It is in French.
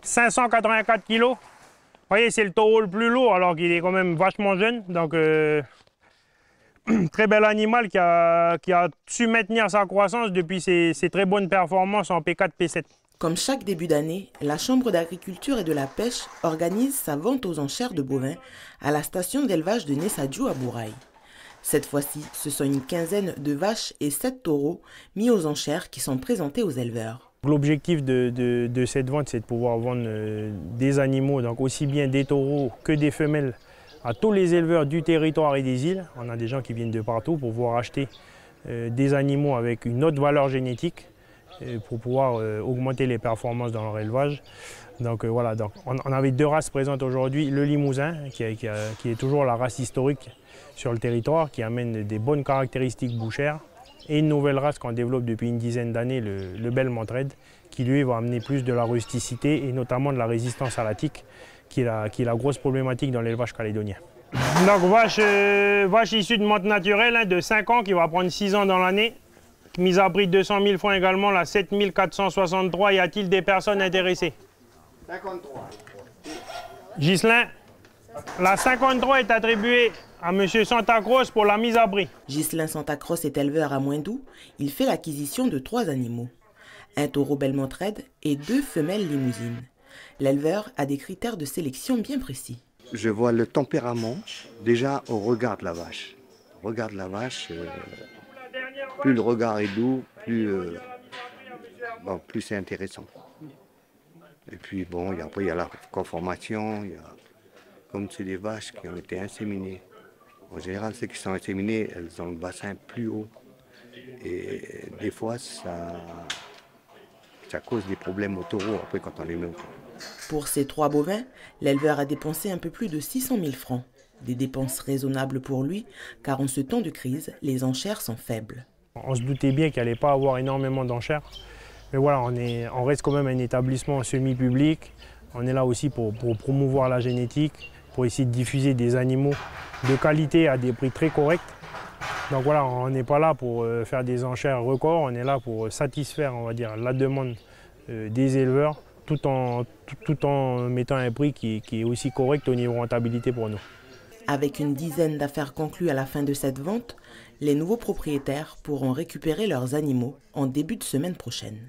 584 kilos. Vous voyez, c'est le taureau le plus lourd alors qu'il est quand même vachement jeune. Donc, très bel animal qui a su maintenir sa croissance depuis ses très bonnes performances en P4, P7. Comme chaque début d'année, la Chambre d'agriculture et de la pêche organise sa vente aux enchères de bovins à la station d'élevage de Nessadiou à Bourail. Cette fois-ci, ce sont une quinzaine de vaches et 7 taureaux mis aux enchères qui sont présentés aux éleveurs. L'objectif de cette vente, c'est de pouvoir vendre des animaux, donc aussi bien des taureaux que des femelles, à tous les éleveurs du territoire et des îles. On a des gens qui viennent de partout pour pouvoir acheter des animaux avec une haute valeur génétique pour pouvoir augmenter les performances dans leur élevage. Donc voilà, donc on avait 2 races présentes aujourd'hui. Le Limousin, qui est toujours la race historique sur le territoire, qui amène des bonnes caractéristiques bouchères. Et une nouvelle race qu'on développe depuis une dizaine d'années, le Belmont Red, qui lui va amener plus de la rusticité et notamment de la résistance à la tique, qui est la grosse problématique dans l'élevage calédonien. Donc vache issue de monte naturelle, hein, de 5 ans, qui va prendre 6 ans dans l'année. Mise à prix de 200 000 francs également, la 7 463. Y a-t-il des personnes intéressées? 53. Ghislain, la 53 est attribuée à M. Santacros pour la mise à prix. Ghislain Santacros est éleveur à Moindou. Il fait l'acquisition de 3 animaux. Un taureau Belmont Red et 2 femelles limousines. L'éleveur a des critères de sélection bien précis. Je vois le tempérament déjà au regard de la vache. Regarde la vache, plus le regard est doux, plus c'est intéressant. Et puis bon, après il y a la conformation, comme c'est des vaches qui ont été inséminées. En général, celles qui sont inséminées, elles ont le bassin plus haut. Et des fois, ça cause des problèmes au taureau après quand on les met au taureau. Pour ces 3 bovins, l'éleveur a dépensé un peu plus de 600 000 francs. Des dépenses raisonnables pour lui, car en ce temps de crise, les enchères sont faibles. On se doutait bien qu'il n'allait pas avoir énormément d'enchères. Mais voilà, on reste quand même un établissement semi-public. On est là aussi pour promouvoir la génétique, pour essayer de diffuser des animaux de qualité à des prix très corrects. Donc voilà, on n'est pas là pour faire des enchères records, on est là pour satisfaire, on va dire, la demande des éleveurs, tout en mettant un prix qui est aussi correct au niveau rentabilité pour nous. Avec une dizaine d'affaires conclues à la fin de cette vente, les nouveaux propriétaires pourront récupérer leurs animaux en début de semaine prochaine.